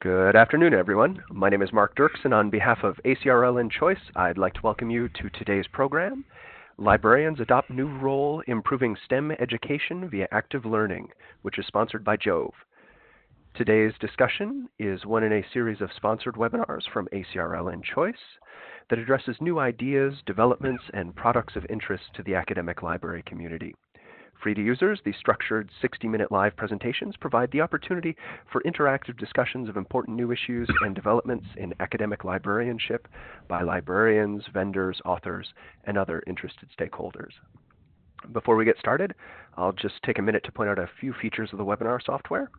Good afternoon, everyone. My name is Mark Dirks, and on behalf of ACRL and Choice, I'd like to welcome you to today's program, Librarians Adopt New Role Improving STEM Education via Active Learning, which is sponsored by JOVE. Today's discussion is one in a series of sponsored webinars from ACRL and Choice that addresses new ideas, developments, and products of interest to the academic library community. Free to users, these structured 60-minute live presentations provide the opportunity for interactive discussions of important new issues and developments in academic librarianship by librarians, vendors, authors, and other interested stakeholders. Before we get started, I'll just take a minute to point out a few features of the webinar software.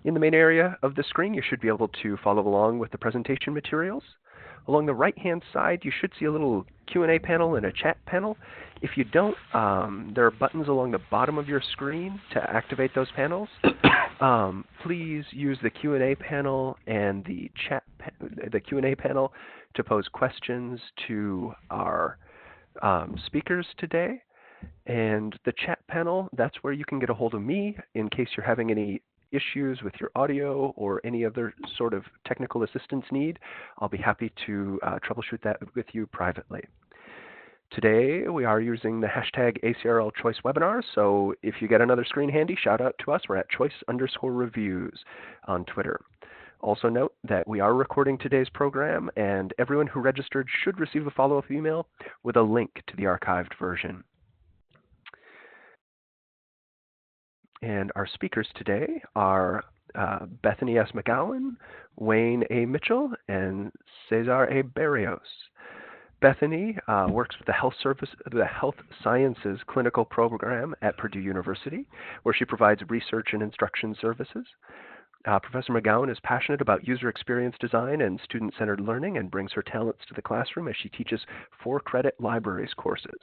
In the main area of the screen, you should be able to follow along with the presentation materials. Along the right-hand side, you should see a little Q&A panel and a chat panel. If you don't, there are buttons along the bottom of your screen to activate those panels. Please use the Q&A panel and the Q&A panel to pose questions to our speakers today. And the chat panel, that's where you can get a hold of me in case you're having any issues with your audio or any other sort of technical assistance need. I'll be happy to troubleshoot that with you privately. Today, we are using the hashtag ACRL Choice Webinars, so if you get another screen handy, shout out to us. We're at choice_reviews on Twitter. Also note that we are recording today's program, and everyone who registered should receive a follow-up email with a link to the archived version. And our speakers today are Bethany S. McGowan, Wayne A. Mitchell, and Cesar A. Barrios. Bethany works with the Health Sciences Clinical Program at Purdue University, where she provides research and instruction services. Professor McGowan is passionate about user experience design and student-centered learning and brings her talents to the classroom as she teaches 4-credit libraries courses.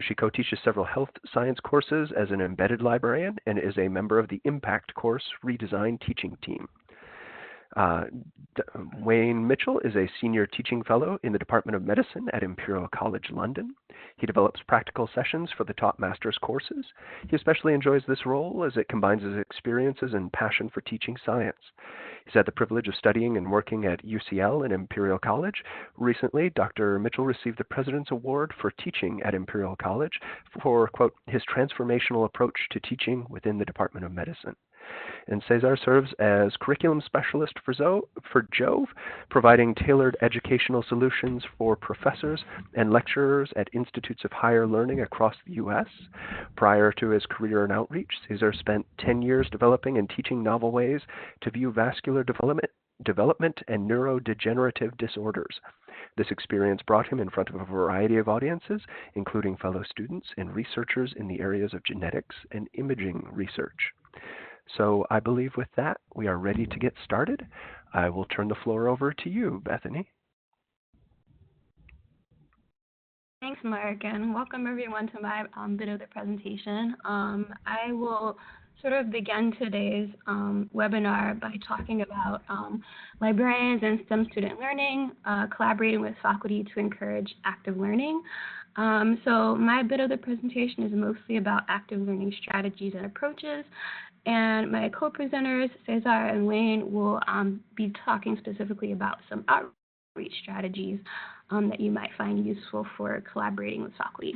She co-teaches several health science courses as an embedded librarian and is a member of the Impact course Redesign teaching team. Wayne Mitchell is a senior teaching fellow in the Department of Medicine at Imperial College London. He develops practical sessions for the taught master's courses. He especially enjoys this role as it combines his experiences and passion for teaching science. He's had the privilege of studying and working at UCL and Imperial College. Recently, Dr. Mitchell received the President's Award for teaching at Imperial College for, quote, his transformational approach to teaching within the Department of Medicine. And Cesar serves as curriculum specialist for JOVE, providing tailored educational solutions for professors and lecturers at institutes of higher learning across the U.S. Prior to his career in outreach, Cesar spent 10 years developing and teaching novel ways to view vascular development and neurodegenerative disorders. This experience brought him in front of a variety of audiences, including fellow students and researchers in the areas of genetics and imaging research. So I believe with that, we are ready to get started. I will turn the floor over to you, Bethany. Thanks, Mark, and welcome everyone to my bit of the presentation. I will sort of begin today's webinar by talking about librarians and STEM student learning, collaborating with faculty to encourage active learning. So my bit of the presentation is mostly about active learning strategies and approaches. And my co-presenters, Cesar and Wayne, will be talking specifically about some outreach strategies that you might find useful for collaborating with faculty.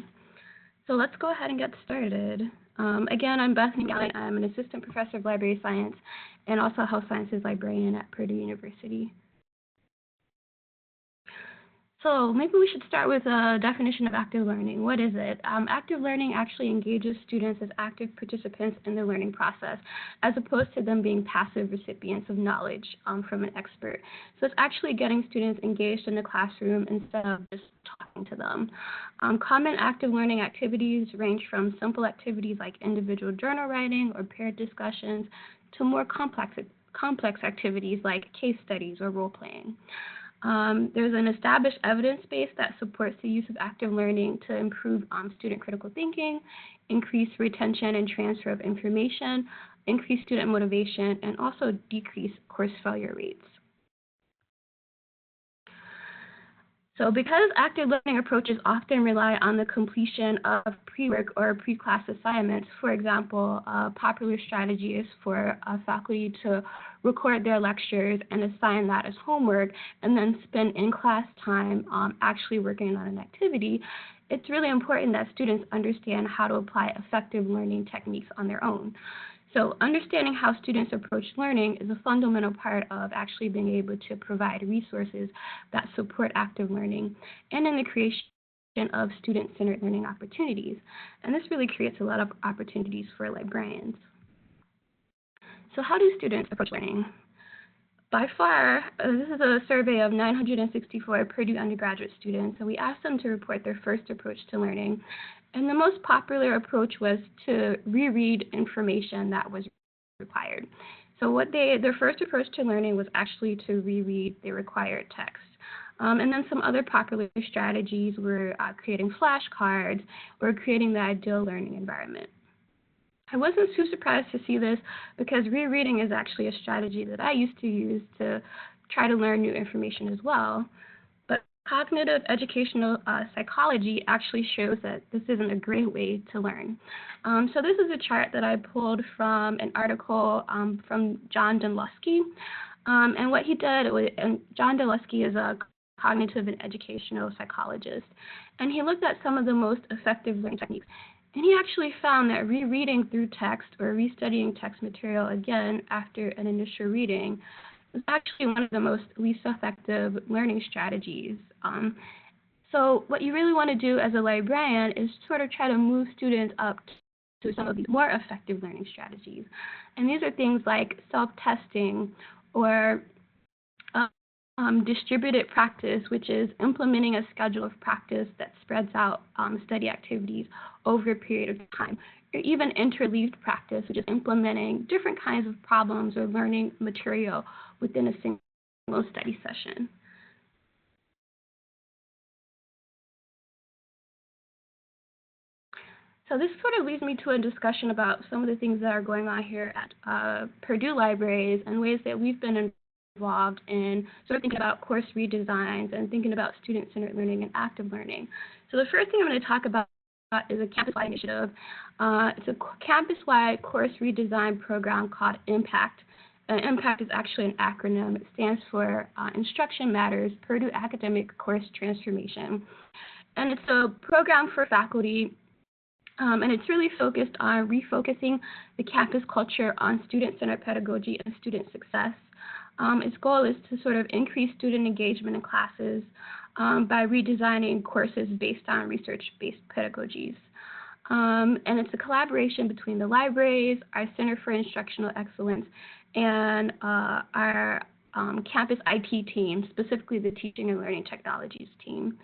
So let's go ahead and get started. Again, I'm Bethany McGowan. I'm an assistant professor of library science and also a health sciences librarian at Purdue University. So maybe we should start with a definition of active learning. What is it? Active learning actually engages students as active participants in the learning process, as opposed to them being passive recipients of knowledge from an expert. So it's actually getting students engaged in the classroom instead of just talking to them. Common active learning activities range from simple activities like individual journal writing or paired discussions to more complex activities like case studies or role playing. There's an established evidence base that supports the use of active learning to improve student critical thinking, increase retention and transfer of information, increase student motivation, and also decrease course failure rates. So because active learning approaches often rely on the completion of pre-work or pre-class assignments, for example, a popular strategy is for faculty to record their lectures and assign that as homework and then spend in-class time actually working on an activity. It's really important that students understand how to apply effective learning techniques on their own. So understanding how students approach learning is a fundamental part of actually being able to provide resources that support active learning and in the creation of student-centered learning opportunities. And this really creates a lot of opportunities for librarians. So how do students approach learning? By far, this is a survey of 964 Purdue undergraduate students, and we asked them to report their first approach to learning. And the most popular approach was to reread information that was required. So their first approach to learning was actually to reread the required text. And then some other popular strategies were creating flashcards or creating the ideal learning environment. I wasn't too surprised to see this because rereading is actually a strategy that I used to use to try to learn new information as well. But cognitive educational psychology actually shows that this isn't a great way to learn. So this is a chart that I pulled from an article from John Dunlosky. And what he did was, and John Dunlosky is a cognitive and educational psychologist, and he looked at some of the most effective learning techniques. And he actually found that rereading through text or restudying text material again after an initial reading was actually one of the most least effective learning strategies. So what you really want to do as a librarian is sort of try to move students up to some of these more effective learning strategies. And these are things like self-testing or distributed practice, which is implementing a schedule of practice that spreads out study activities over a period of time, or even interleaved practice, which is implementing different kinds of problems or learning material within a single study session. So this sort of leads me to a discussion about some of the things that are going on here at Purdue Libraries and ways that we've been involved in sort of thinking about course redesigns and thinking about student-centered learning and active learning. So the first thing I'm going to talk about is a campus-wide initiative. It's a campus-wide course redesign program called IMPACT. IMPACT is actually an acronym. It stands for Instruction Matters, Purdue Academic Course Transformation. And it's a program for faculty, and it's really focused on refocusing the campus culture on student-centered pedagogy and student success. Its goal is to sort of increase student engagement in classes by redesigning courses based on research-based pedagogies. And it's a collaboration between the libraries, our Center for Instructional Excellence, and our campus IT team, specifically the Teaching and Learning Technologies team.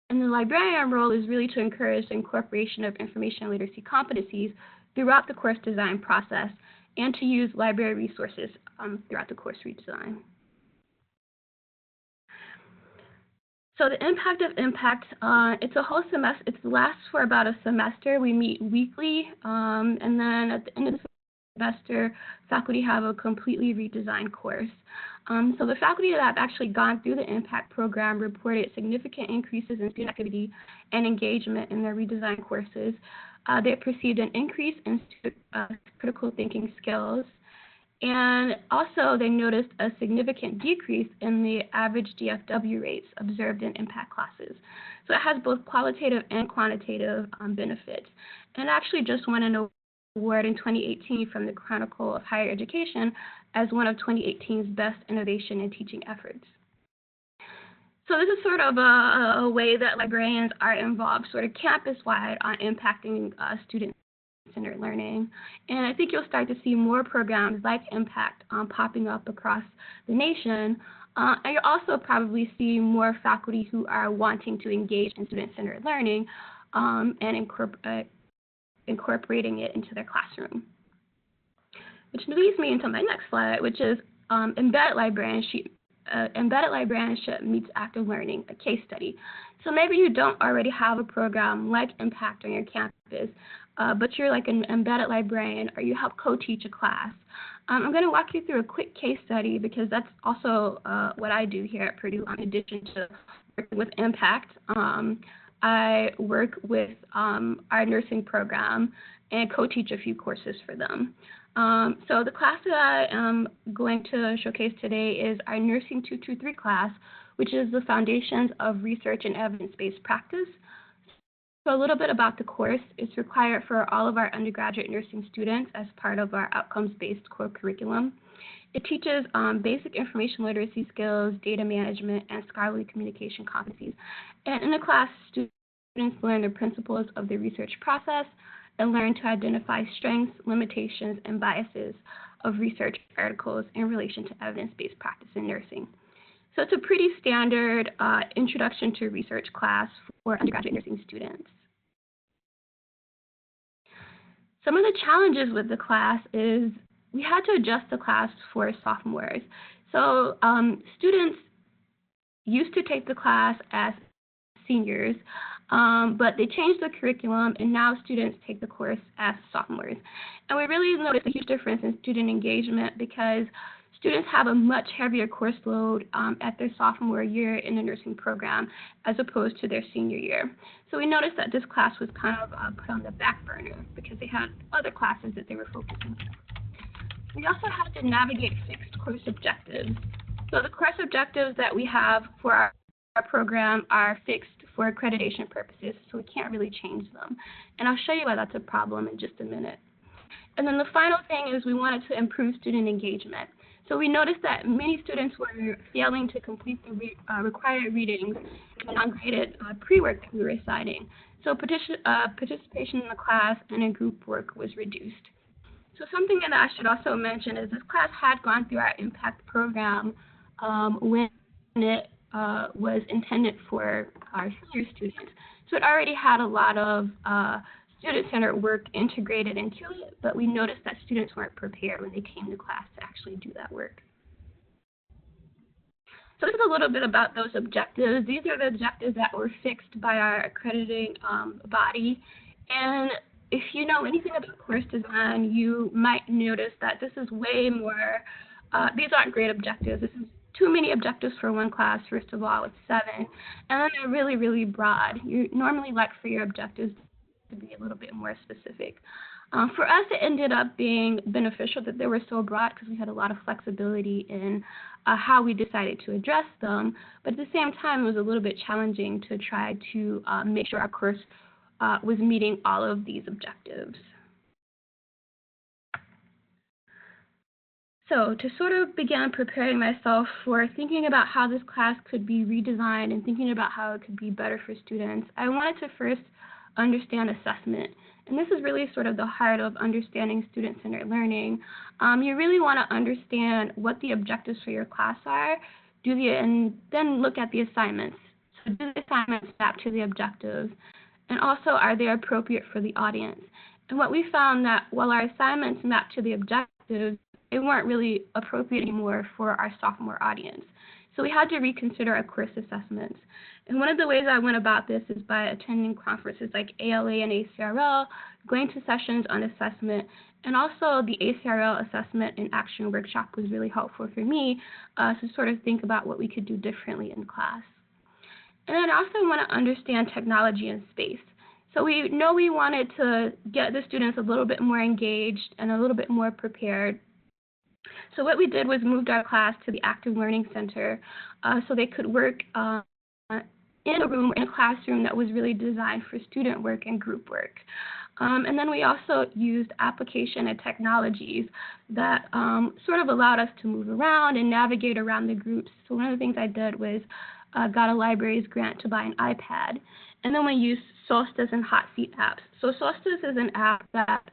And the librarian role is really to encourage the incorporation of information literacy competencies throughout the course design process and to use library resources throughout the course redesign. So the impact of IMPACT, it's a whole semester. It lasts for about a semester. We meet weekly, and then at the end of the semester, faculty have a completely redesigned course. So the faculty that have actually gone through the IMPACT program reported significant increases in student activity and engagement in their redesigned courses. They perceived an increase in critical thinking skills, and also they noticed a significant decrease in the average DFW rates observed in IMPACT classes. So it has both qualitative and quantitative benefits. And it actually just won an award in 2018 from the Chronicle of Higher Education as one of 2018's best innovation in teaching efforts. So this is sort of a way that librarians are involved sort of campus-wide on impacting student-centered learning. And I think you'll start to see more programs like IMPACT popping up across the nation. And you'll also probably see more faculty who are wanting to engage in student-centered learning and incorporating it into their classroom. Which leads me into my next slide, which is embedded librarianship meets active learning, a case study. So maybe you don't already have a program like IMPACT on your campus, but you're like an embedded librarian or you help co-teach a class. I'm going to walk you through a quick case study because that's also what I do here at Purdue in addition to with Impact. I work with our nursing program and co-teach a few courses for them. So the class that I am going to showcase today is our Nursing 223 class, which is the Foundations of Research and Evidence-Based Practice. So a little bit about the course. It's required for all of our undergraduate nursing students as part of our outcomes-based core curriculum. It teaches basic information literacy skills, data management, and scholarly communication competencies. And in the class, students learn the principles of the research process and learn to identify strengths, limitations, and biases of research articles in relation to evidence-based practice in nursing. So it's a pretty standard introduction to research class for undergraduate nursing students. Some of the challenges with the class is we had to adjust the class for sophomores. So students used to take the class as seniors, but they changed the curriculum, and now students take the course as sophomores. And we really noticed a huge difference in student engagement because students have a much heavier course load at their sophomore year in the nursing program as opposed to their senior year. So we noticed that this class was kind of put on the back burner because they had other classes that they were focusing on. We also have to navigate fixed course objectives. So the course objectives that we have for our program are fixed for accreditation purposes, so we can't really change them. And I'll show you why that's a problem in just a minute. And then the final thing is we wanted to improve student engagement. So we noticed that many students were failing to complete the required readings and ungraded pre-work that we were assigning. So participation in the class and in group work was reduced. So something that I should also mention is this class had gone through our impact program when it was intended for our senior students. So it already had a lot of student-centered work integrated into it, but we noticed that students weren't prepared when they came to class to actually do that work. So this is a little bit about those objectives. These are the objectives that were fixed by our accrediting body. And if you know anything about course design, you might notice that this is way more, these aren't great objectives. This is too many objectives for one class, first of all, it's 7. And then they're really, really broad. You normally like for your objectives to be a little bit more specific. For us, it ended up being beneficial that they were so broad because we had a lot of flexibility in how we decided to address them. But at the same time, it was a little bit challenging to try to make sure our course was meeting all of these objectives. So to sort of begin preparing myself for thinking about how this class could be redesigned and thinking about how it could be better for students, I wanted to first understand assessment. And this is really sort of the heart of understanding student-centered learning. You really want to understand what the objectives for your class are, and then look at the assignments. So do the assignments map to the objectives? And also, are they appropriate for the audience? And what we found that while our assignments map to the objectives, they weren't really appropriate anymore for our sophomore audience. So we had to reconsider our course assessments. And one of the ways I went about this is by attending conferences like ALA and ACRL, going to sessions on assessment, and also the ACRL assessment and action workshop was really helpful for me to sort of think about what we could do differently in class. And then I also want to understand technology and space. So we know we wanted to get the students a little bit more engaged and a little bit more prepared. So what we did was moved our class to the Active Learning Center so they could work in a room, in a classroom that was really designed for student work and group work. And then we also used application and technologies that sort of allowed us to move around and navigate around the groups. So one of the things I did was got a library's grant to buy an iPad. And then we used Solstice and Hot Seat apps. So Solstice is an app that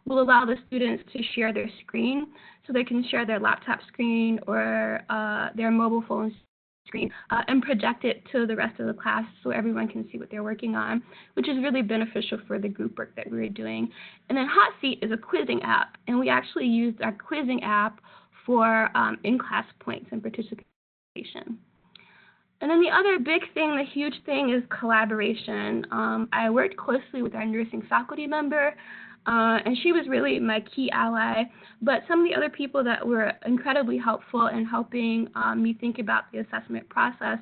will allow the students to share their screen. So they can share their laptop screen or their mobile phone screen and project it to the rest of the class so everyone can see what they're working on, which is really beneficial for the group work that we were doing. And then Hot Seat is a quizzing app, and we actually used our quizzing app for in-class points and participation. And then the other big thing, the huge thing, is collaboration. I worked closely with our nursing faculty member, and she was really my key ally. But some of the other people that were incredibly helpful in helping me think about the assessment process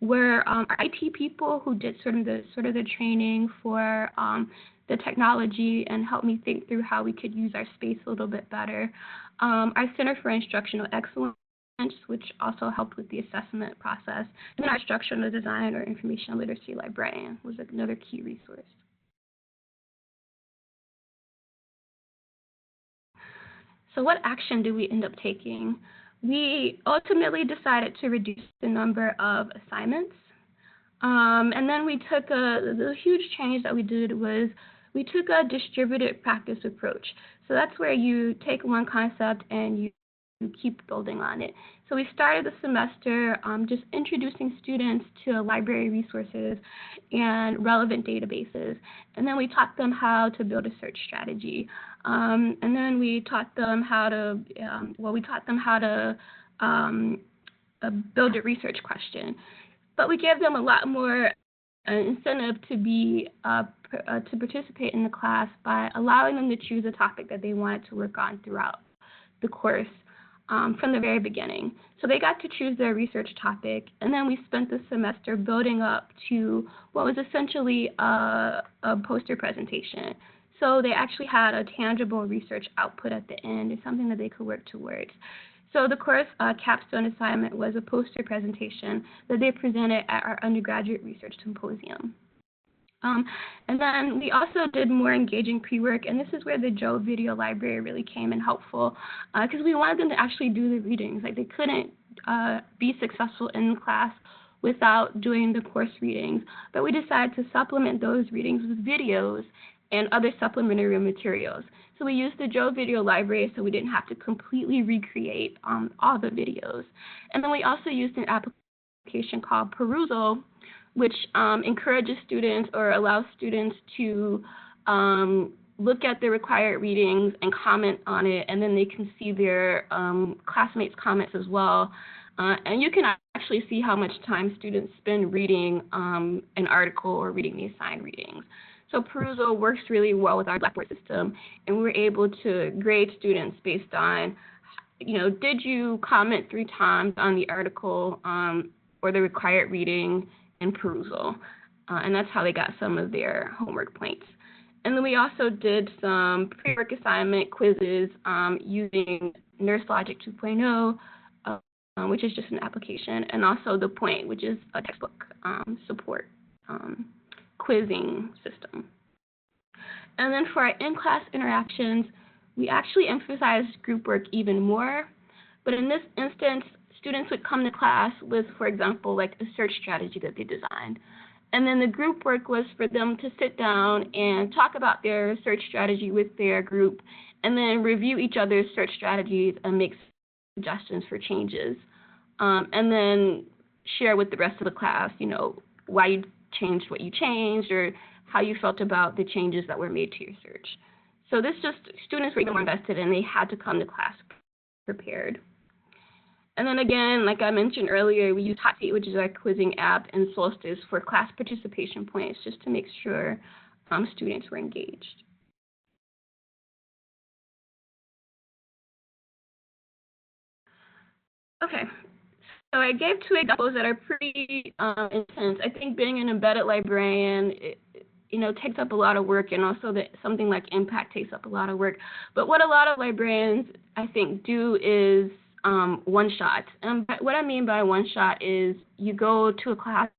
were our IT people who did sort of the training for the technology and helped me think through how we could use our space a little bit better. Our Center for Instructional Excellence, which also helped with the assessment process, and then our instructional design or information literacy librarian was another key resource. So what action did we end up taking? We ultimately decided to reduce the number of assignments. And then we took the huge change that we did was we took a distributed practice approach. So that's where you take one concept and you keep building on it. So we started the semester just introducing students to library resources and relevant databases. And then we taught them how to build a search strategy. And then we taught them how to, build a research question. But we gave them a lot more incentive to participate in the class by allowing them to choose a topic that they wanted to work on throughout the course from the very beginning. So they got to choose their research topic, and then we spent the semester building up to what was essentially a poster presentation. So they actually had a tangible research output at the end and something that they could work towards. So the course capstone assignment was a poster presentation that they presented at our undergraduate research symposium. And then we also did more engaging pre-work, and this is where the JOVE video library really came in helpful, because we wanted them to actually do the readings. Like, they couldn't be successful in class without doing the course readings, but we decided to supplement those readings with videos and other supplementary materials. So we used the JOVE video library so we didn't have to completely recreate all the videos. And then we also used an application called Perusal, which encourages students or allows students to look at the required readings and comment on it, and then they can see their classmates' comments as well. And you can actually see how much time students spend reading an article or reading the assigned readings. So Perusal works really well with our Blackboard system, and we're able to grade students based on, did you comment 3 times on the article or the required reading in Perusal? And that's how they got some of their homework points. And then we also did some pre-work assignment quizzes using Nurse Logic 2.0, which is just an application, and also The Point, which is a textbook support quizzing system. And then for our in-class interactions, we actually emphasized group work even more. But in this instance, students would come to class with, for example, like a search strategy that they designed. And then the group work was for them to sit down and talk about their search strategy with their group, and then review each other's search strategies and make suggestions for changes. And then share with the rest of the class, why you changed what you changed, or how you felt about the changes that were made to your search. So students were even more invested, and they had to come to class prepared. And then again, like I mentioned earlier, we use Hot Seat, which is our quizzing app, and Solstice for class participation points, just to make sure students were engaged. Okay. So I gave 2 examples that are pretty intense. I think being an embedded librarian, takes up a lot of work, and also that something like Impact takes up a lot of work. But what a lot of librarians, I think, do is one-shot. And what I mean by one-shot is you go to a class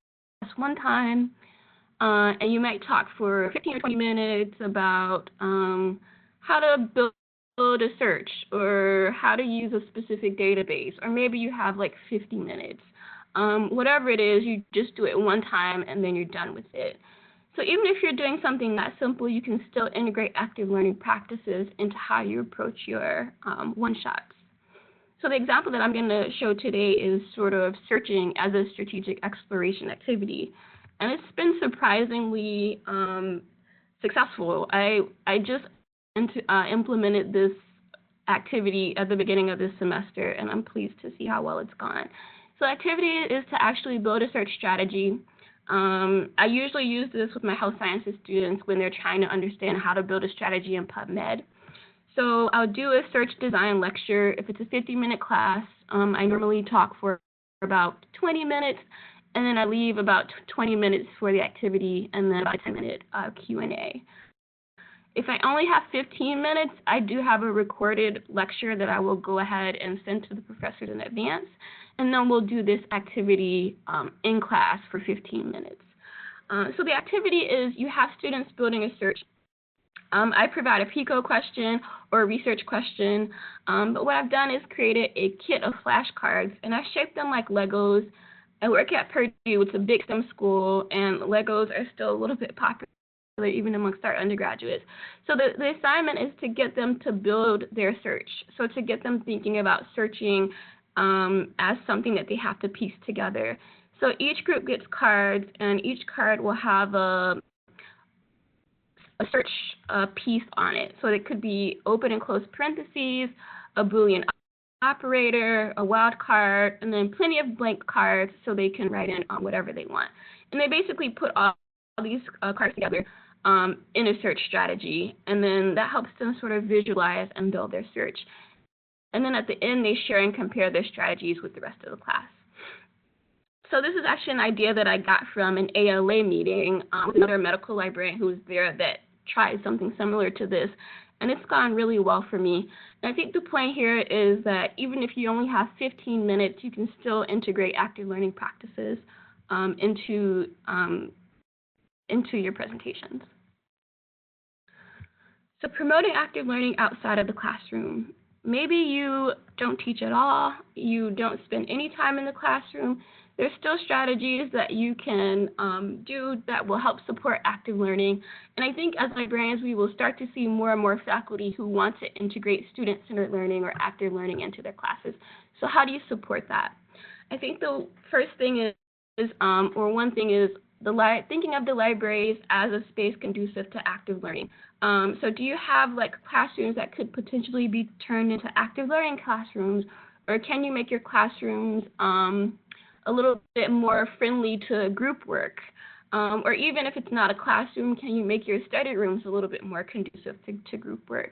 one time, and you might talk for 15 or 20 minutes about how to build a search, or how to use a specific database, or maybe you have like 50 minutes. Whatever it is, you just do it one time and then you're done with it. So even if you're doing something that simple, you can still integrate active learning practices into how you approach your one-shots. So the example that I'm going to show today is sort of searching as a strategic exploration activity. And it's been surprisingly successful. I just implemented this activity at the beginning of this semester, and I'm pleased to see how well it's gone. So the activity is to actually build a search strategy. I usually use this with my health sciences students when they're trying to understand how to build a strategy in PubMed. So I'll do a search design lecture. If it's a 50-minute class, I normally talk for about 20 minutes, and then I leave about 20 minutes for the activity, and then about a 10-minute Q&A. If I only have 15 minutes, I do have a recorded lecture that I will go ahead and send to the professors in advance, and then we'll do this activity in class for 15 minutes. So the activity is you have students building a search. I provide a PICO question or a research question, but what I've done is created a kit of flashcards, and I've shaped them like Legos. I work at Purdue, it's a big STEM school, and Legos are still a little bit popular even amongst our undergraduates. So the assignment is to get them to build their search, so to get them thinking about searching as something that they have to piece together. So each group gets cards, and each card will have a search piece on it. So it could be open and close parentheses, a Boolean operator, a wildcard, and then plenty of blank cards so they can write in whatever they want. And they basically put all these cards together in a search strategy, and then that helps them sort of visualize and build their search. And then at the end, they share and compare their strategies with the rest of the class. So this is actually an idea that I got from an ALA meeting with another medical librarian who was there that tried something similar to this, and it's gone really well for me. And I think the point here is that even if you only have 15 minutes, you can still integrate active learning practices into your presentations. So promoting active learning outside of the classroom. Maybe you don't teach at all, you don't spend any time in the classroom. There's still strategies that you can do that will help support active learning. And I think as librarians, we will start to see more and more faculty who want to integrate student-centered learning or active learning into their classes. So how do you support that? I think the first thing is one thing is thinking of the libraries as a space conducive to active learning. So do you have like classrooms that could potentially be turned into active learning classrooms, or can you make your classrooms a little bit more friendly to group work? Or even if it's not a classroom, can you make your study rooms a little bit more conducive to group work?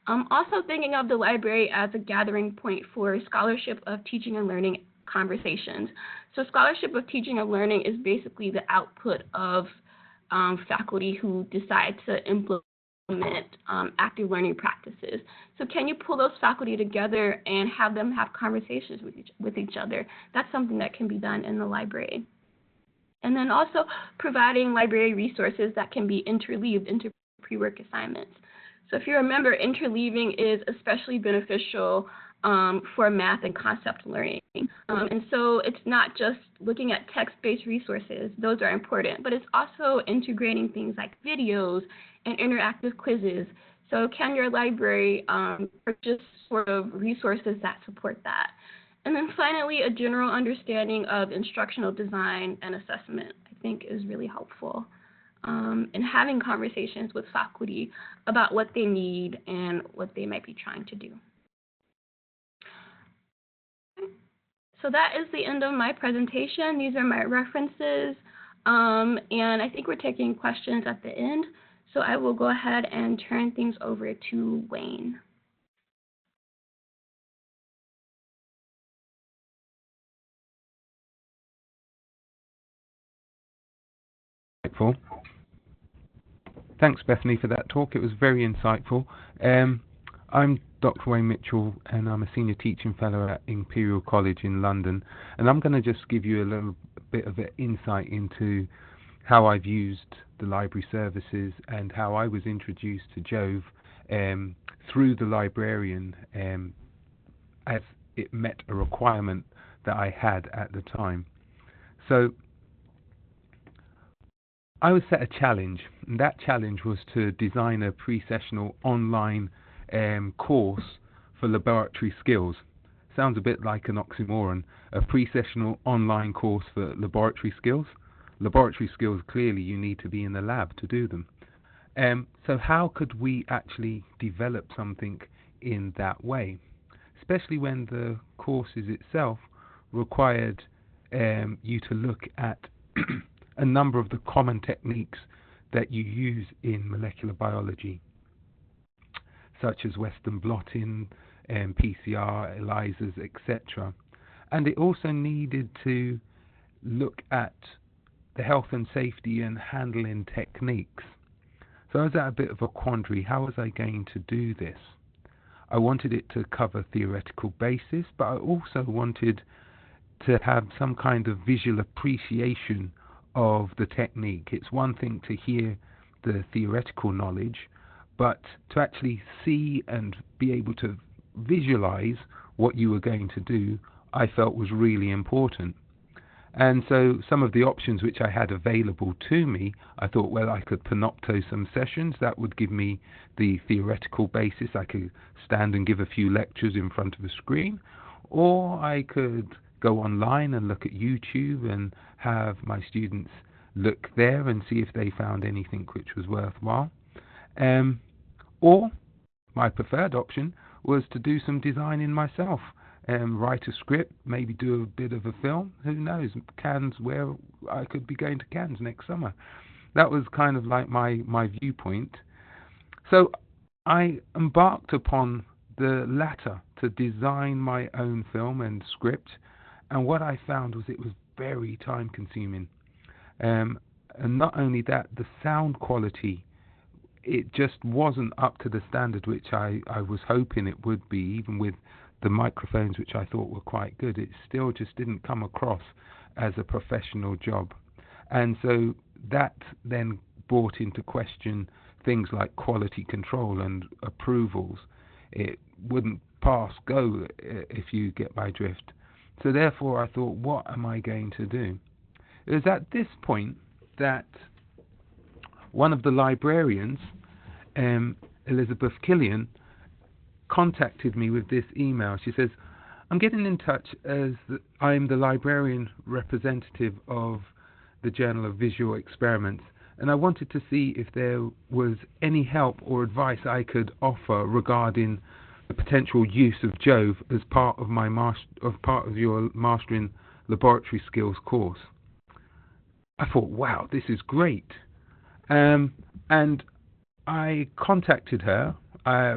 Also thinking of the library as a gathering point for scholarship of teaching and learning conversations. So scholarship of teaching and learning is basically the output of faculty who decide to implement active learning practices. So can you pull those faculty together and have them have conversations with each other? That's something that can be done in the library. And then also providing library resources that can be interleaved into pre-work assignments. So if you remember, interleaving is especially beneficial for math and concept learning. And so it's not just looking at text-based resources, those are important, but it's also integrating things like videos and interactive quizzes. So can your library purchase sort of resources that support that? And then finally, a general understanding of instructional design and assessment, I think, is really helpful in having conversations with faculty about what they need and what they might be trying to do. So that is the end of my presentation. These are my references, and I think we're taking questions at the end. So I will go ahead and turn things over to Wayne. Thanks, Bethany, for that talk. It was very insightful. I'm Dr. Wayne Mitchell, and I'm a Senior Teaching Fellow at Imperial College in London. And I'm going to just give you a little bit of an insight into how I've used the library services and how I was introduced to JOVE through the librarian as it met a requirement that I had at the time. So I was set a challenge, and that challenge was to design a pre-sessional online course for laboratory skills. Sounds a bit like an oxymoron, a pre-sessional online course for laboratory skills. Laboratory skills, clearly you need to be in the lab to do them. So how could we actually develop something in that way? Especially when the courses itself required you to look at a number of the common techniques that you use in molecular biology, such as Western blotting, PCR, ELISAs, etc. And it also needed to look at the health and safety and handling techniques. So I was at a bit of a quandary. How was I going to do this? I wanted it to cover theoretical basis, but I also wanted to have some kind of visual appreciation of the technique. It's one thing to hear the theoretical knowledge, but to actually see and be able to visualize what you were going to do, I felt was really important. And so some of the options which I had available to me, I thought, well, I could panopto some sessions. That would give me the theoretical basis. I could stand and give a few lectures in front of a screen, or I could go online and look at YouTube and have my students look there and see if they found anything which was worthwhile. Or my preferred option was to do some designing myself, write a script, maybe do a bit of a film. Who knows? Cannes, where I could be going to Cannes next summer. That was kind of like my viewpoint. So I embarked upon the latter, to design my own film and script. And what I found was it was very time consuming. And not only that, the sound quality, it just wasn't up to the standard which I was hoping it would be, even with the microphones which I thought were quite good. It still just didn't come across as a professional job. And so that then brought into question things like quality control and approvals. It wouldn't pass go, if you get my drift. So therefore I thought, what am I going to do? It was at this point that one of the librarians, Elizabeth Killian, contacted me with this email. She says, I'm getting in touch as I'm the librarian representative of the Journal of Visual Experiments, and I wanted to see if there was any help or advice I could offer regarding the potential use of JOVE as part of your Mastering Laboratory Skills course. I thought, wow, this is great. And I contacted her.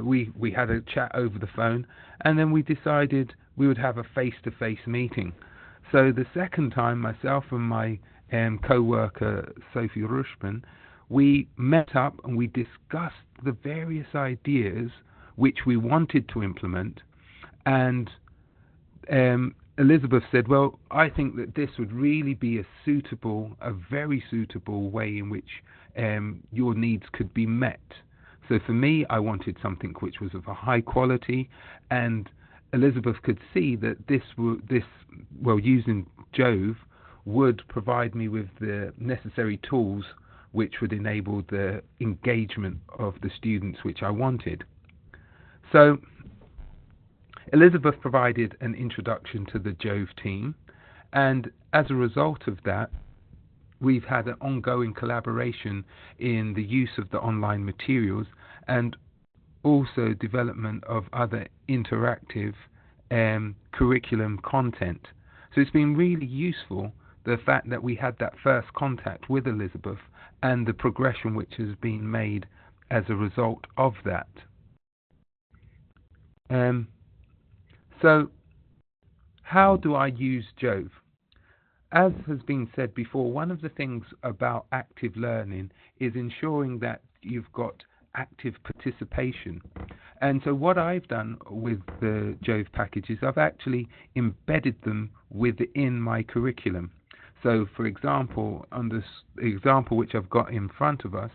We had a chat over the phone, and then we decided we would have a face-to-face meeting. So the second time, myself and my co-worker, Sophie Rushman, we met up and we discussed the various ideas which we wanted to implement. And Elizabeth said, well, I think that this would really be a very suitable way in which your needs could be met. So for me, I wanted something which was of a high quality, and Elizabeth could see that using JOVE would provide me with the necessary tools which would enable the engagement of the students which I wanted. So Elizabeth provided an introduction to the JOVE team, and as a result of that, we've had an ongoing collaboration in the use of the online materials and also development of other interactive curriculum content. So it's been really useful, the fact that we had that first contact with Elizabeth and the progression which has been made as a result of that. So how do I use JOVE? As has been said before, one of the things about active learning is ensuring that you've got active participation. And so what I've done with the JOVE packages, I've actually embedded them within my curriculum. So for example, on this example which I've got in front of us,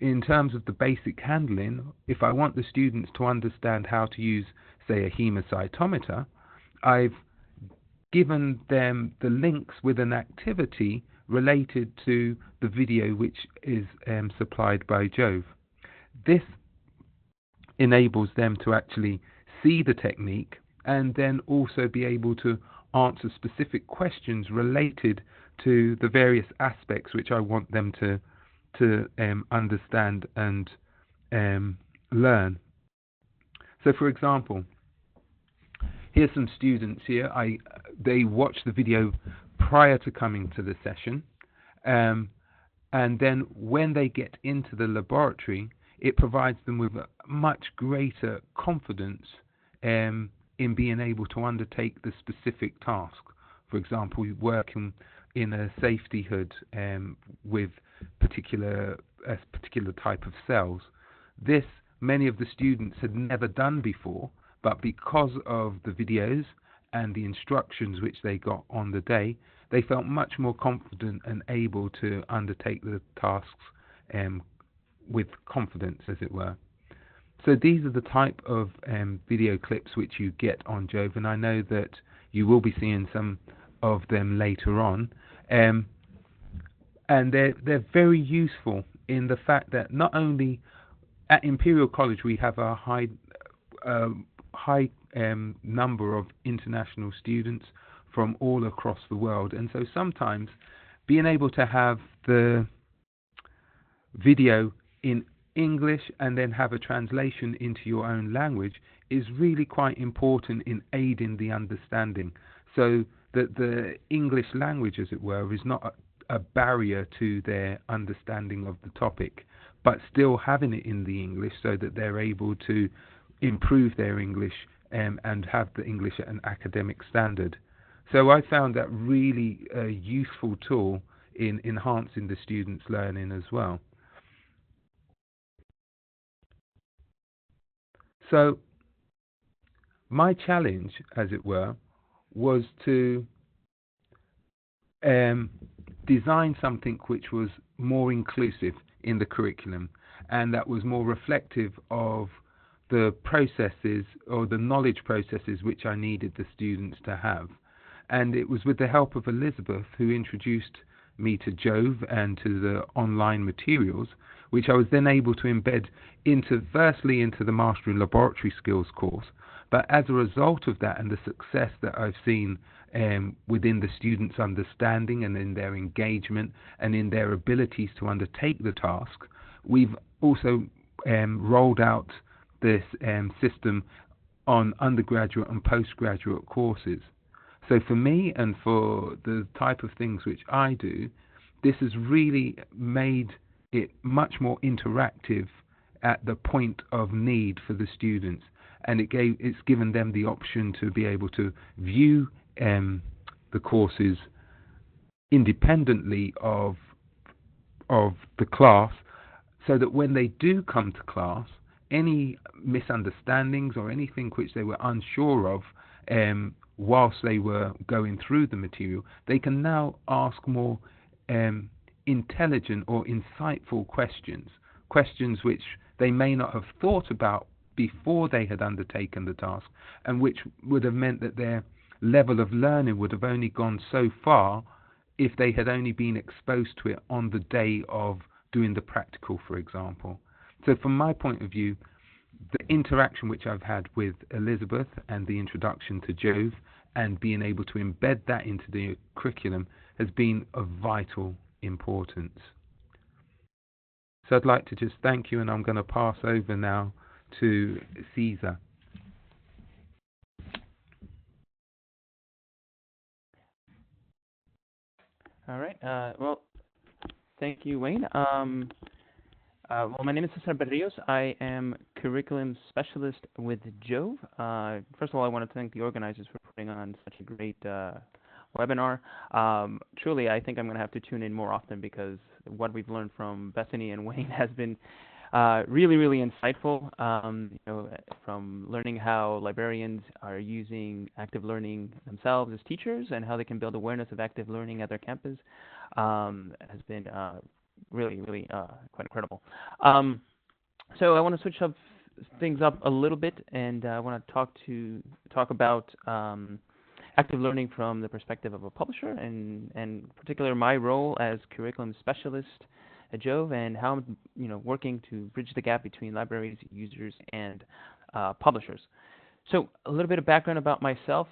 in terms of the basic handling, if I want the students to understand how to use, say, a hemocytometer, I've given them the links with an activity related to the video which is supplied by JOVE. This enables them to actually see the technique and then also be able to answer specific questions related to the various aspects which I want them to understand and learn. So for example, here's some students here. They watch the video prior to coming to the session, and then when they get into the laboratory, it provides them with a much greater confidence in being able to undertake the specific task. For for example, working in a safety hood with a particular type of cells. This many of the students had never done before, but because of the videos and the instructions which they got on the day, they felt much more confident and able to undertake the tasks with confidence, as it were. So these are the type of video clips which you get on JOVE, and I know that you will be seeing some of them later on. And they're very useful in the fact that not only at Imperial College we have a high number of international students from all across the world, and so sometimes being able to have the video in English and then have a translation into your own language is really quite important in aiding the understanding, so that the English language, as it were, is not a barrier to their understanding of the topic, but still having it in the English so that they're able to improve their English and have the English at an academic standard. So I found that really a useful tool in enhancing the students' learning as well. So my challenge, as it were, was to design something which was more inclusive in the curriculum and that was more reflective of the processes or the knowledge processes which I needed the students to have. And it was with the help of Elizabeth, who introduced me to JOVE and to the online materials, which I was then able to embed firstly into the Mastering Laboratory Skills course. But as a result of that and the success that I've seen within the students' understanding and in their engagement and in their abilities to undertake the task, we've also rolled out this system on undergraduate and postgraduate courses. So for me and for the type of things which I do, this has really made it much more interactive at the point of need for the students, and it's given them the option to be able to view the courses independently of the class, so that when they do come to class, any misunderstandings or anything which they were unsure of whilst they were going through the material, they can now ask more intelligent or insightful questions which they may not have thought about before they had undertaken the task, and which would have meant that their level of learning would have only gone so far if they had only been exposed to it on the day of doing the practical, for example. So from my point of view, the interaction which I've had with Elizabeth and the introduction to JOVE and being able to embed that into the curriculum has been of vital importance. So I'd like to just thank you, and I'm going to pass over now to Caesar. All right. Well, thank you, Wayne. Well, my name is Cesar Berrios. I am curriculum specialist with JOVE. First of all, I want to thank the organizers for putting on such a great webinar. Truly, I think I'm going to have to tune in more often, because what we've learned from Bethany and Wayne has been really, really insightful. From learning how librarians are using active learning themselves as teachers and how they can build awareness of active learning at their campus has been really, really quite incredible. So I want to switch things up a little bit, and I want to talk about active learning from the perspective of a publisher, and in particular my role as curriculum specialist at JOVE, and how I'm working to bridge the gap between libraries, users, and publishers. So a little bit of background about myself.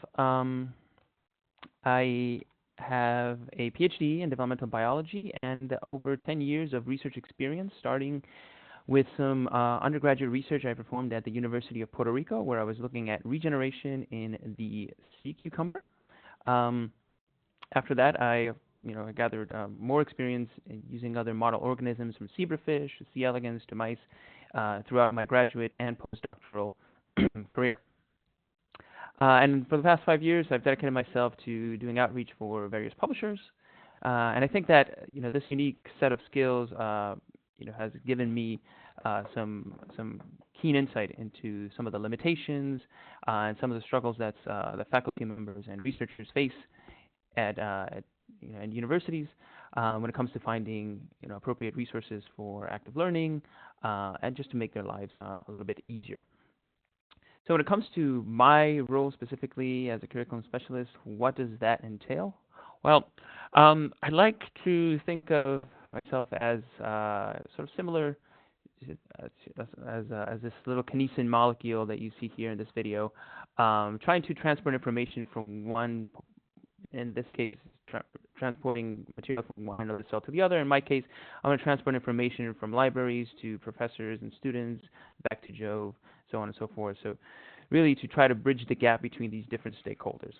I have a PhD in developmental biology and over 10 years of research experience, starting with some undergraduate research I performed at the University of Puerto Rico, where I was looking at regeneration in the sea cucumber. After that, I gathered more experience in using other model organisms, from zebrafish, C. elegans, to mice, throughout my graduate and postdoctoral career. And for the past 5 years, I've dedicated myself to doing outreach for various publishers. And I think that this unique set of skills has given me some keen insight into some of the limitations and some of the struggles that the faculty members and researchers face at universities when it comes to finding appropriate resources for active learning and just to make their lives a little bit easier. So when it comes to my role specifically as a curriculum specialist, what does that entail? Well, I like to think of myself as sort of similar as this little kinesin molecule that you see here in this video, trying to transport information from one, in this case, transporting material from one end of the cell to the other. In my case, I'm going to transport information from libraries to professors and students, back to JOVE, so on and so forth. So really to try to bridge the gap between these different stakeholders.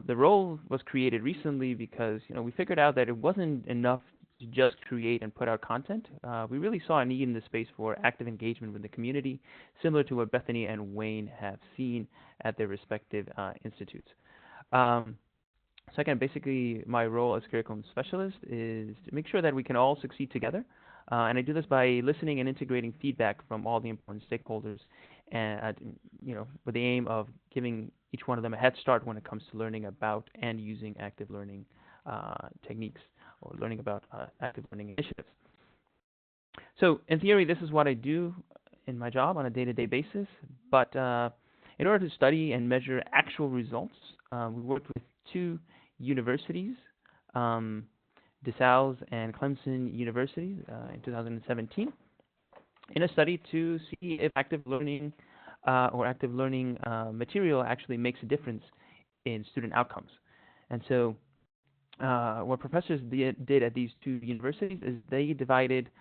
The role was created recently because we figured out that it wasn't enough to just create and put out content. We really saw a need in this space for active engagement with the community, similar to what Bethany and Wayne have seen at their respective institutes. So again, basically my role as curriculum specialist is to make sure that we can all succeed together. And I do this by listening and integrating feedback from all the important stakeholders, and with the aim of giving each one of them a head start when it comes to learning about and using active learning techniques, or learning about active learning initiatives. So in theory, this is what I do in my job on a day-to-day basis, but in order to study and measure actual results, we worked with two universities, DeSales and Clemson universities in 2017, in a study to see if active learning or active learning material actually makes a difference in student outcomes. And so what professors did at these two universities is they divided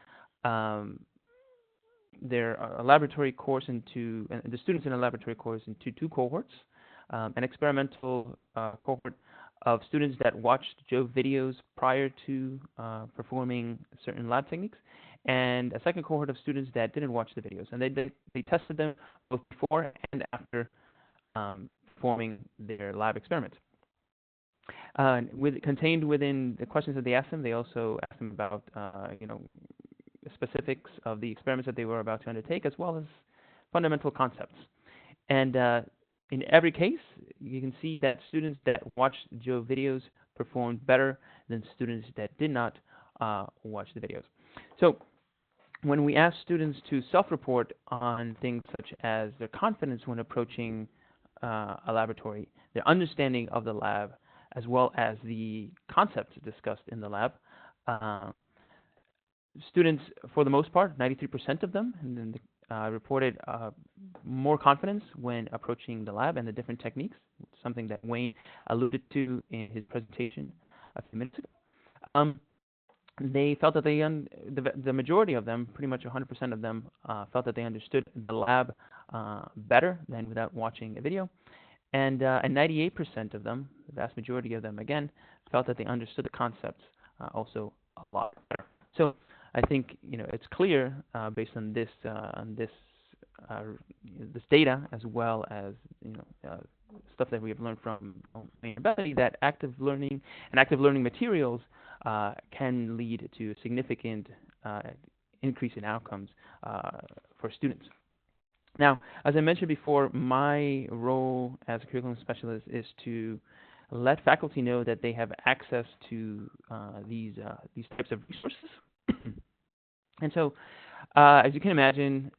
their laboratory course into, the students in a laboratory course into two cohorts, an experimental cohort of students that watched JOVE videos prior to performing certain lab techniques, and a second cohort of students that didn't watch the videos. And they tested them both before and after performing their lab experiments. Contained within the questions that they asked them, they also asked them about specifics of the experiments that they were about to undertake, as well as fundamental concepts. And in every case, you can see that students that watched JOVE videos performed better than students that did not watch the videos. So when we ask students to self-report on things such as their confidence when approaching a laboratory, their understanding of the lab, as well as the concepts discussed in the lab, students, for the most part, 93% of them, reported more confidence when approaching the lab and the different techniques, something that Wayne alluded to in his presentation a few minutes ago. They felt that the majority of them, pretty much 100% of them, felt that they understood the lab better than without watching a video. And 98% of them, the vast majority of them, again, felt that they understood the concepts also a lot better. So I think it's clear based on this this data, as well as stuff that we have learned from Wayne and Bethany, that active learning and active learning materials can lead to a significant increase in outcomes for students. Now, as I mentioned before, my role as a curriculum specialist is to let faculty know that they have access to these types of resources. And so, as you can imagine,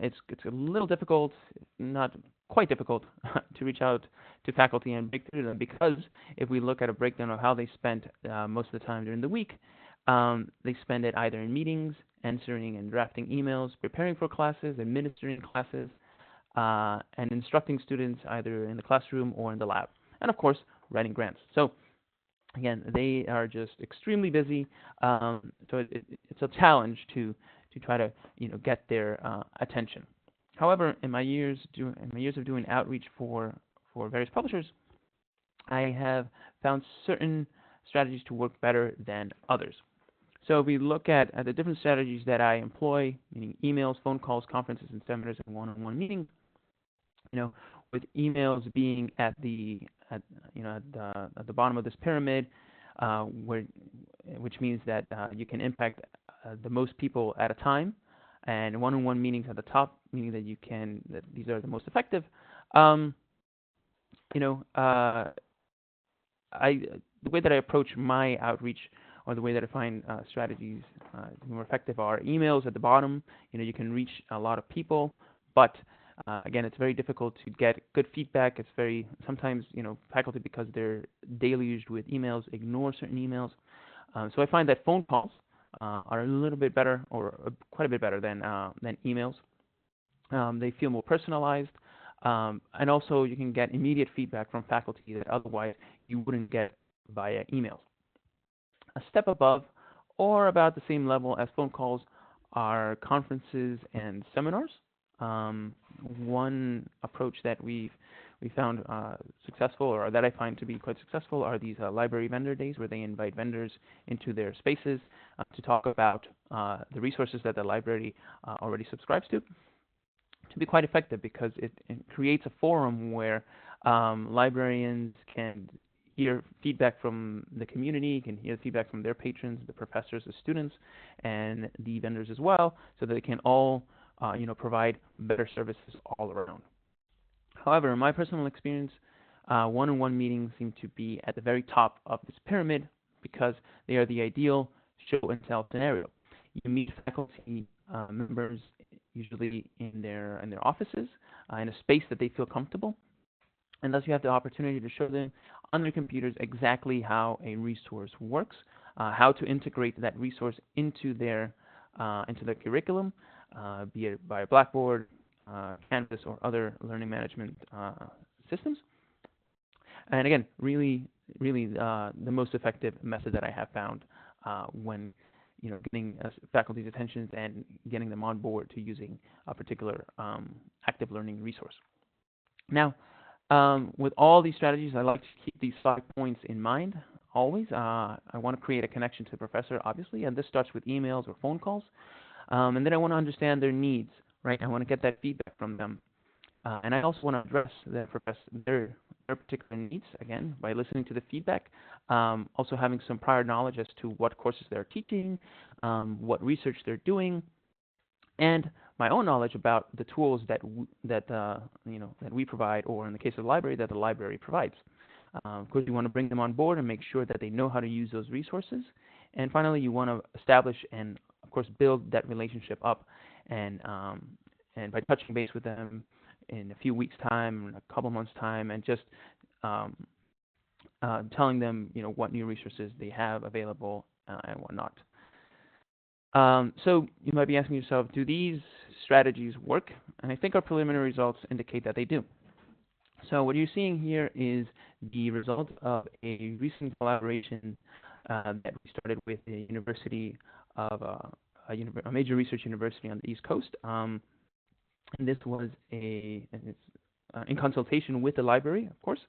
it's a little difficult, not quite difficult, to reach out to faculty and break through them, because if we look at a breakdown of how they spent most of the time during the week, they spend it either in meetings, answering and drafting emails, preparing for classes, administering classes, and instructing students either in the classroom or in the lab, and of course, writing grants. So again, they are just extremely busy. So it's a challenge to try to get their attention. However, in my years of doing outreach for various publishers, I have found certain strategies to work better than others. So if we look at the different strategies that I employ, meaning emails, phone calls, conferences, and seminars, and one-on-one meetings, with emails being at the bottom of this pyramid, which means that you can impact the most people at a time, and one-on-one meetings at the top, meaning that these are the most effective. The way that I approach my outreach, or the way that I find strategies more effective, are emails at the bottom. You can reach a lot of people, but again, it's very difficult to get good feedback. It's sometimes faculty, because they're deluged with emails, ignore certain emails. So I find that phone calls are a little bit better, or quite a bit better than emails. They feel more personalized, and also you can get immediate feedback from faculty that otherwise you wouldn't get via emails. A step above, or about the same level as phone calls, are conferences and seminars. One approach that we found successful, or that I find to be quite successful, are these library vendor days, where they invite vendors into their spaces to talk about the resources that the library already subscribes to be quite effective, because it creates a forum where librarians can hear feedback from the community, can hear feedback from their patrons, the professors, the students, and the vendors as well, so that they can all provide better services all around. However, in my personal experience, one-on-one meetings seem to be at the very top of this pyramid, because they are the ideal show and tell scenario. You meet faculty members usually in their offices, in a space that they feel comfortable, and thus you have the opportunity to show them on their computers exactly how a resource works, how to integrate that resource into their curriculum, be it by Blackboard, Canvas, or other learning management systems. And again, really the most effective method that I have found when getting faculty's attention and getting them on board to using a particular active learning resource. Now, with all these strategies, I like to keep these 5 points in mind always. I want to create a connection to the professor, obviously, and this starts with emails or phone calls. And then I want to understand their needs, right? I want to get that feedback from them. And I also want to address their particular needs, again, by listening to the feedback. Also having some prior knowledge as to what courses they're teaching, what research they're doing, and my own knowledge about the tools that we provide, or in the case of the library, that the library provides. Of course, you want to bring them on board and make sure that they know how to use those resources. And finally, you want to establish and, of course, build that relationship up. And by touching base with them in a few weeks' time, a couple months' time, and just telling them, what new resources they have available and whatnot. So you might be asking yourself, do these strategies work? And I think our preliminary results indicate that they do. So what you're seeing here is the result of a recent collaboration that we started with a university of a major research university on the East Coast. And this was in consultation with the library, of course.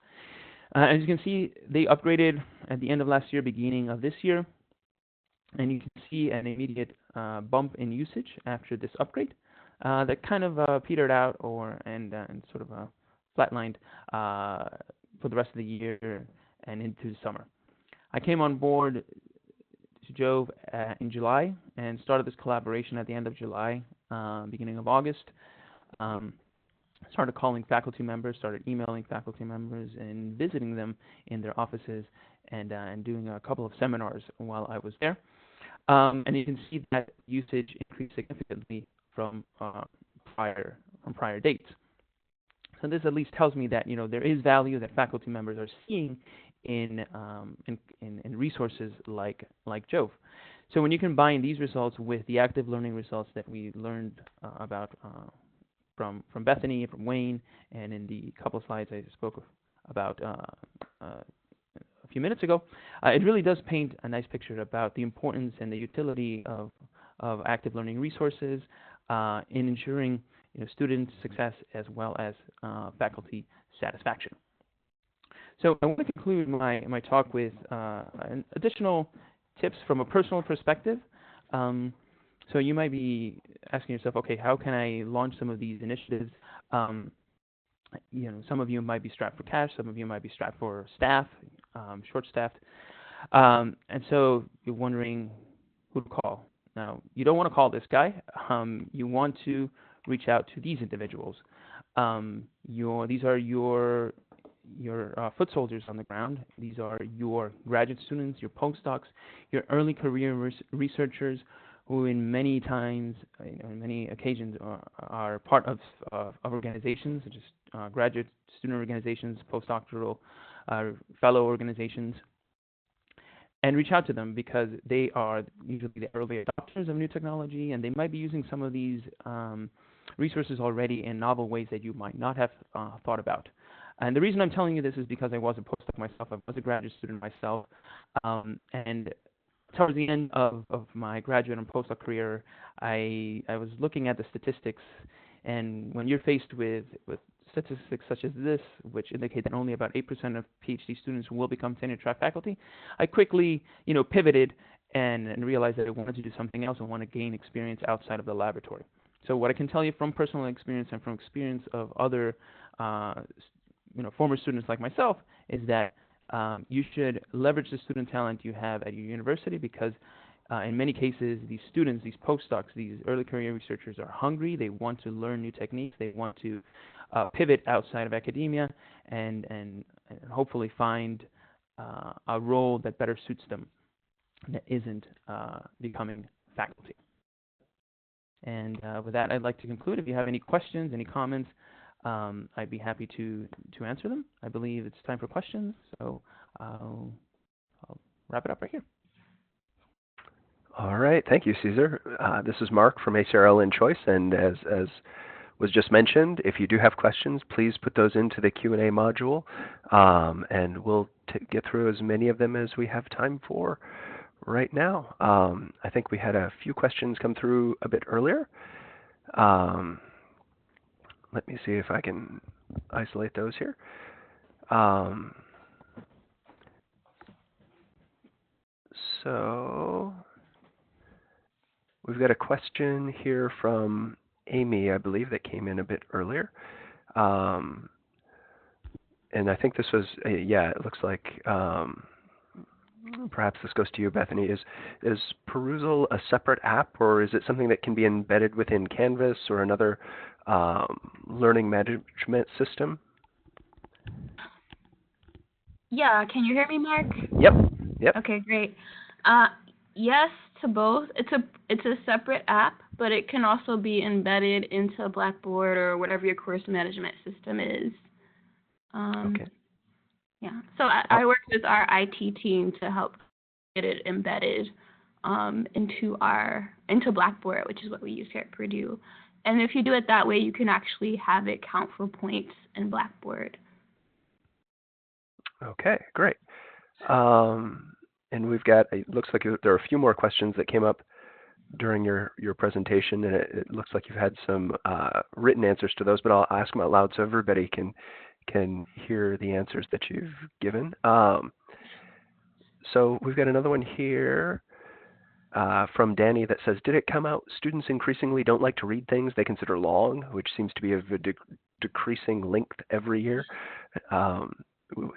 As you can see, they upgraded at the end of last year, beginning of this year. And you can see an immediate bump in usage after this upgrade that kind of petered out and sort of flatlined for the rest of the year and into the summer. I came on board to JOVE in July and started this collaboration at the end of July, beginning of August. Started calling faculty members, started emailing faculty members, and visiting them in their offices, and doing a couple of seminars while I was there. And you can see that usage increased significantly from prior dates. So this at least tells me that there is value that faculty members are seeing in resources like JOVE. So when you combine these results with the active learning results that we learned about from Bethany, from Wayne, and in the couple of slides I spoke about a few minutes ago, it really does paint a nice picture about the importance and the utility of active learning resources in ensuring student success as well as faculty satisfaction. So I want to conclude my talk with additional tips from a personal perspective. So you might be asking yourself, okay, how can I launch some of these initiatives? some of you might be strapped for cash, some of you might be strapped for staff, short-staffed. And so you're wondering who to call. Now, you don't want to call this guy. You want to reach out to these individuals. These are your foot soldiers on the ground. These are your graduate students, your postdocs, your early career researchers, who in many occasions are part of organizations, such as graduate student organizations, postdoctoral fellow organizations. And reach out to them, because they are usually the early adopters of new technology, and they might be using some of these resources already in novel ways that you might not have thought about. And the reason I'm telling you this is because I was a postdoc myself. I was a graduate student myself. And towards the end of my graduate and postdoc career, I was looking at the statistics. And when you're faced with statistics such as this, which indicate that only about 8% of PhD students will become tenure-track faculty, I quickly, pivoted and realized that I wanted to do something else. I want to gain experience outside of the laboratory. So what I can tell you from personal experience and from experience of other, former students like myself, is that you should leverage the student talent you have at your university, because in many cases, these students, these postdocs, these early career researchers are hungry. They want to learn new techniques. They want to pivot outside of academia and hopefully find a role that better suits them, that isn't becoming faculty. And with that, I'd like to conclude. If you have any questions, any comments, I'd be happy to answer them. I believe it's time for questions, so I'll wrap it up right here. All right. Thank you, Cesar. This is Mark from ACRL in Choice, and as was just mentioned, if you do have questions, please put those into the Q&A module, and we'll get through as many of them as we have time for right now. I think we had a few questions come through a bit earlier. Let me see if I can isolate those here. So we've got a question here from Amy, I believe, that came in a bit earlier. And I think this was, it looks like perhaps this goes to you, Bethany. Is Perusal a separate app, or is it something that can be embedded within Canvas or another learning management system? Yeah, can you hear me, Mark? Yep. Okay, great. Yes to both. It's a separate app, but it can also be embedded into Blackboard or whatever your course management system is. Okay. Yeah. So I worked with our IT team to help get it embedded into Blackboard, which is what we use here at Purdue. And if you do it that way, you can actually have it count for points in Blackboard. Okay, great. And we've got, it looks like there are a few more questions that came up during your presentation, and it looks like you've had some written answers to those, but I'll ask them out loud so everybody can hear the answers that you've given. So we've got another one here from Danny that says, did it come out students increasingly don't like to read things they consider long, which seems to be of a decreasing length every year?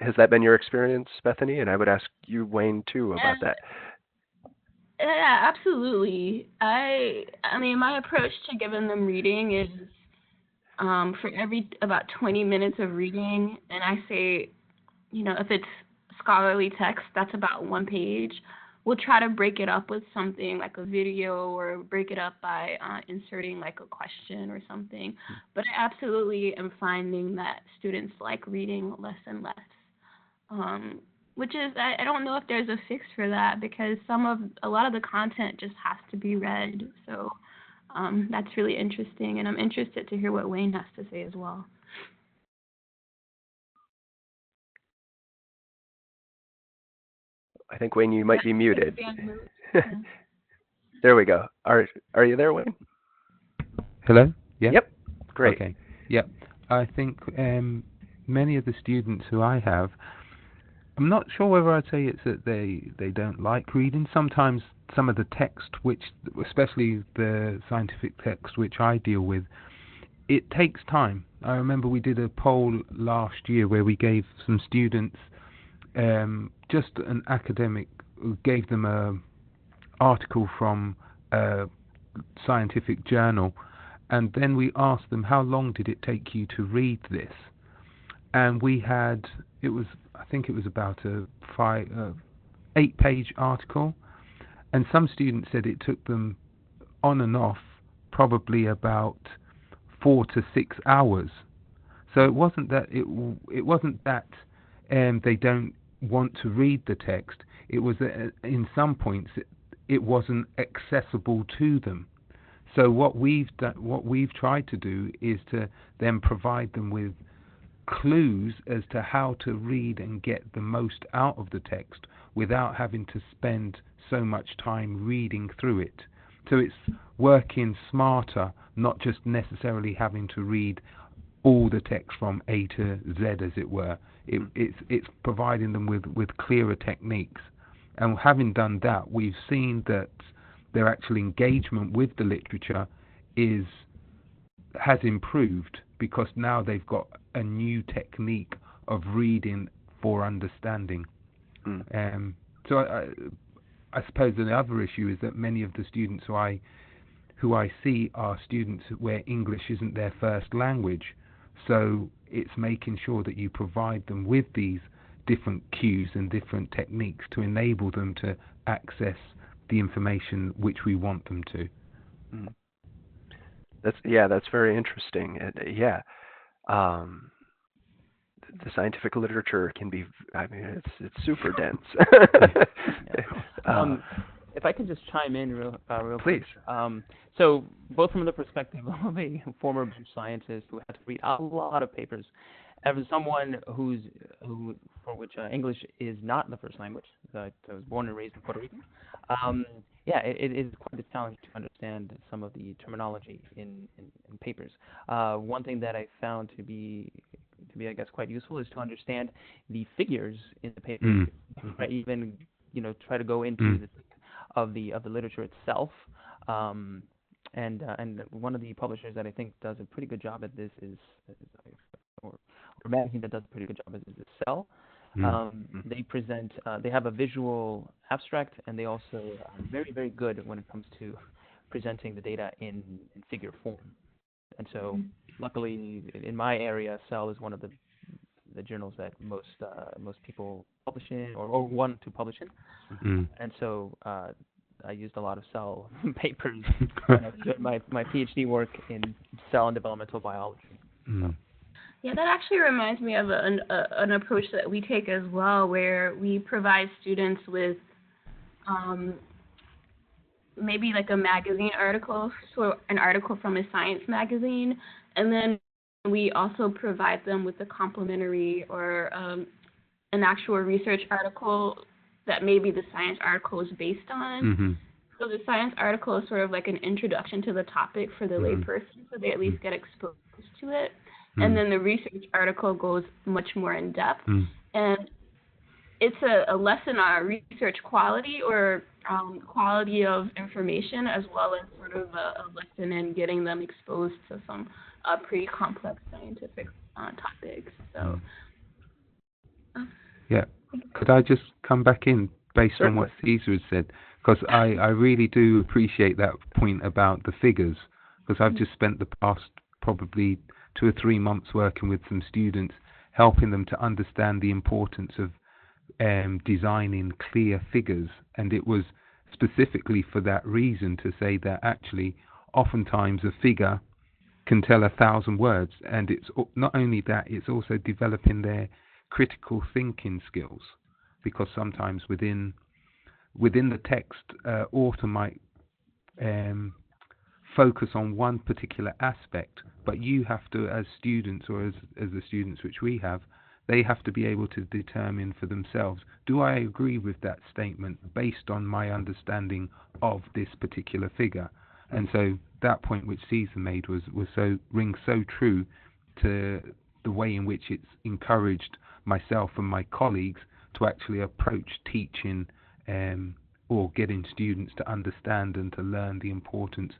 Has that been your experience, Bethany? And I would ask you, Wayne, too, about that. Yeah, absolutely. I mean, my approach to giving them reading is for every about 20 minutes of reading, and I say, if it's scholarly text, that's about 1 page. We'll try to break it up with something like a video, or break it up by inserting like a question or something. But I absolutely am finding that students like reading less and less, which is, I don't know if there's a fix for that, because a lot of the content just has to be read. So that's really interesting, and I'm interested to hear what Wayne has to say as well. I think, Wayne, you might be muted. Yeah. There we go. Are you there, Wayne? Hello? Yeah? Yep. Great. Okay. Yep. I think many of the students who I have, I'm not sure whether I'd say it's that they don't like reading. Sometimes some of the text, which, especially the scientific text which I deal with, it takes time. I remember we did a poll last year where we gave some students just an academic, gave them a article from a scientific journal, and then we asked them, how long did it take you to read this? And we had, I think it was about a 8-page article, and some students said it took them on and off probably about 4 to 6 hours. So it wasn't that they don't want to read the text. It was that in some points it wasn't accessible to them. So what we've tried to do is to then provide them with clues as to how to read and get the most out of the text without having to spend so much time reading through it. So it's working smarter, not just necessarily having to read all the text from A to Z, as it were. It's providing them with clearer techniques. And having done that, we've seen that their actual engagement with the literature has improved, because now they've got a new technique of reading for understanding. So I suppose the other issue is that many of the students who I see are students where English isn't their first language. So it's making sure that you provide them with these different cues and different techniques to enable them to access the information which we want them to. That's very interesting. The scientific literature can be, it's super dense. If I could just chime in real please. quick. So both from the perspective of a former bench scientist who had to read a lot of papers, as someone for which English is not the first language. I was born and raised in Puerto Rico. It is quite a challenge to understand some of the terminology in papers. One thing that I found to be I guess quite useful is to understand the figures in the paper. Right? Even try to go into the of the literature itself. And one of the publishers that I think does a pretty good job at this or a magazine that does a pretty good job is Cell. They present, they have a visual abstract, and they also are very, very good when it comes to presenting the data in figure form. And so, luckily, in my area, Cell is one of the journals that most people publish in or want to publish in. And so I used a lot of Cell papers when I was doing my PhD work in cell and developmental biology. So. Yeah, that actually reminds me of an approach that we take as well, where we provide students with maybe like a magazine article, so an article from a science magazine, and then we also provide them with a complementary or an actual research article that maybe the science article is based on. So the science article is sort of like an introduction to the topic for the layperson, so they at least get exposed to it. And then the research article goes much more in depth. And it's a lesson on research quality or quality of information, as well as sort of a lesson in getting them exposed to some pretty complex scientific topics. So, could I just come back in based on what Caesar had said? Because I really do appreciate that point about the figures, because I've just spent the past probably 2 or 3 months working with some students, helping them to understand the importance of designing clear figures. And it was specifically for that reason to say that actually oftentimes a figure can tell 1,000 words. And it's not only that, it's also developing their critical thinking skills, because sometimes within the text, author might focus on one particular aspect, but you have to, as students, or as the students which we have, they have to be able to determine for themselves, do I agree with that statement based on my understanding of this particular figure? And so that point which Caesar made rings so true to the way in which it's encouraged myself and my colleagues to actually approach teaching or getting students to understand and to learn the importance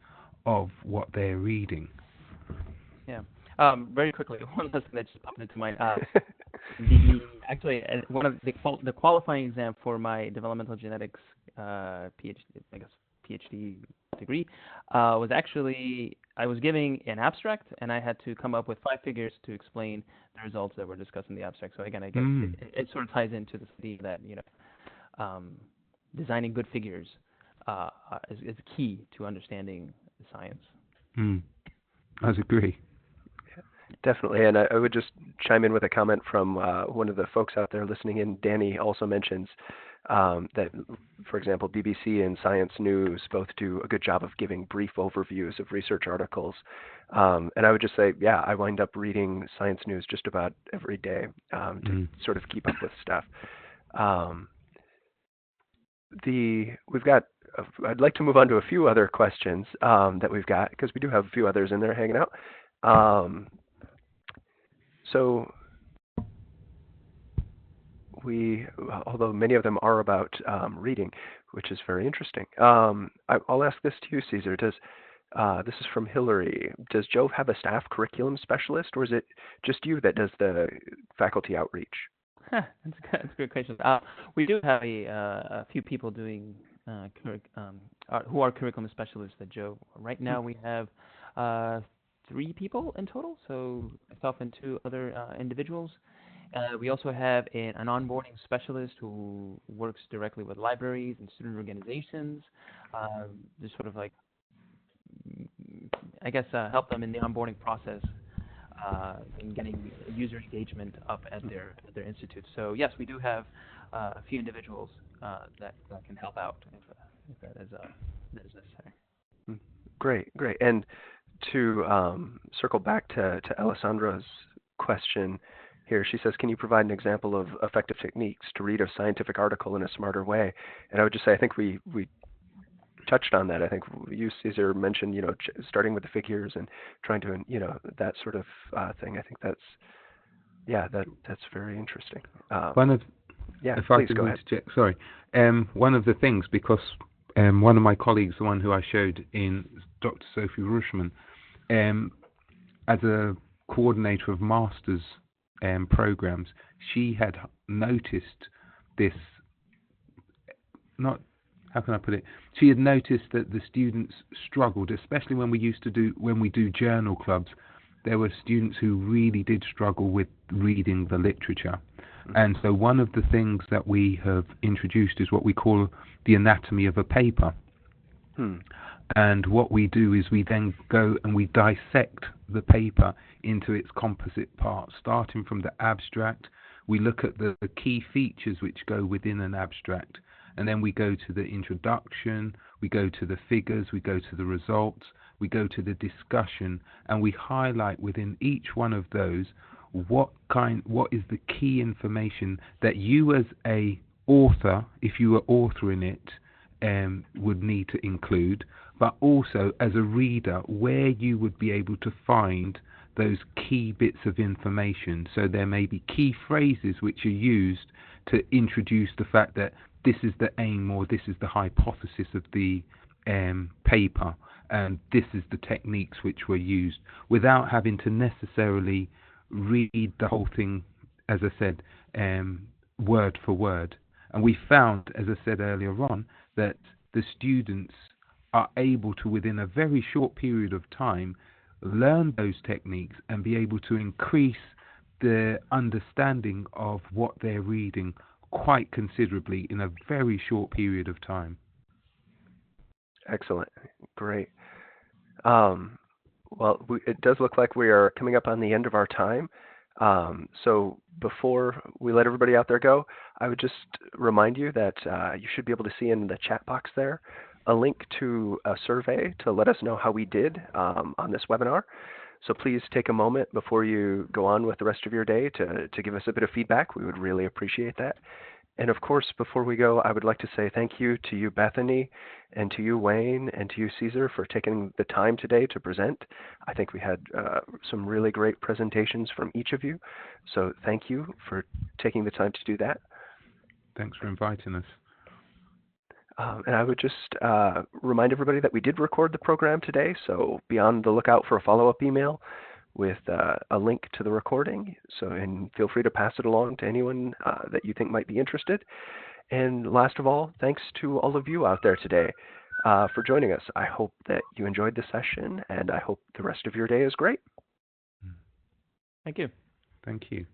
of what they're reading. Yeah. Very quickly, one last thing that just popped into mind. One of the qualifying exam for my developmental genetics PhD degree was actually I was giving an abstract, and I had to come up with 5 figures to explain the results that were discussed in the abstract. So again, I guess it sort of ties into this idea that designing good figures is key to understanding the science. I agree. Definitely, and I would just chime in with a comment from one of the folks out there listening in. Danny also mentions that, for example, BBC and Science News both do a good job of giving brief overviews of research articles. And I would just say, yeah, I wind up reading Science News just about every day to sort of keep up with stuff. We've got. I'd like to move on to a few other questions that we've got, because we do have a few others in there hanging out. So although many of them are about reading, which is very interesting. I'll ask this to you, Caesar. This is from Hillary. Does JOVE have a staff curriculum specialist, or is it just you that does the faculty outreach? That's a good question. We do have a few people doing who are curriculum specialists at JOVE. Right now we have 3 people in total, so myself and 2 other individuals. We also have an onboarding specialist who works directly with libraries and student organizations, just sort of like, I guess, help them in the onboarding process in getting user engagement up at their institute. So yes, we do have a few individuals that can help out if that is necessary. Great. And to circle back to Alessandra's question here, she says, can you provide an example of effective techniques to read a scientific article in a smarter way? And I would just say, I think we touched on that. I think you, Caesar, mentioned, starting with the figures and trying to, that sort of thing. I think that's very interesting. Please go ahead. Sorry. One of the things, because one of my colleagues, the one who I showed in Dr. Sophie Rushman, as a coordinator of master's programs, she had noticed this, she had noticed that the students struggled, especially when we do journal clubs. There were students who really did struggle with reading the literature. And so one of the things that we have introduced is what we call the anatomy of a paper. And what we do is we then go and we dissect the paper into its composite parts, starting from the abstract. We look at the key features which go within an abstract, and then we go to the introduction, we go to the figures, we go to the results, we go to the discussion, and we highlight within each one of those what is the key information that you as a author, if you were authoring it, would need to include, but also as a reader, where you would be able to find those key bits of information. So there may be key phrases which are used to introduce the fact that this is the aim, or this is the hypothesis of the paper, and this is the techniques which were used, without having to necessarily read the whole thing, as I said, word for word. And we found, as I said earlier on, that the students are able to, within a very short period of time, learn those techniques and be able to increase the understanding of what they're reading quite considerably in a very short period of time. Excellent. Great. Well, it does look like we are coming up on the end of our time. So before we let everybody out there go, I would just remind you that you should be able to see in the chat box there a link to a survey to let us know how we did on this webinar. So please take a moment before you go on with the rest of your day to give us a bit of feedback. We would really appreciate that. And of course, before we go, I would like to say thank you to you, Bethany, and to you, Wayne, and to you, Caesar, for taking the time today to present. I think we had some really great presentations from each of you. So thank you for taking the time to do that. Thanks for inviting us. And I would just remind everybody that we did record the program today, so be on the lookout for a follow-up email. with a link to the recording. And feel free to pass it along to anyone that you think might be interested. And last of all, thanks to all of you out there today for joining us. I hope that you enjoyed the session, and I hope the rest of your day is great. Thank you. Thank you.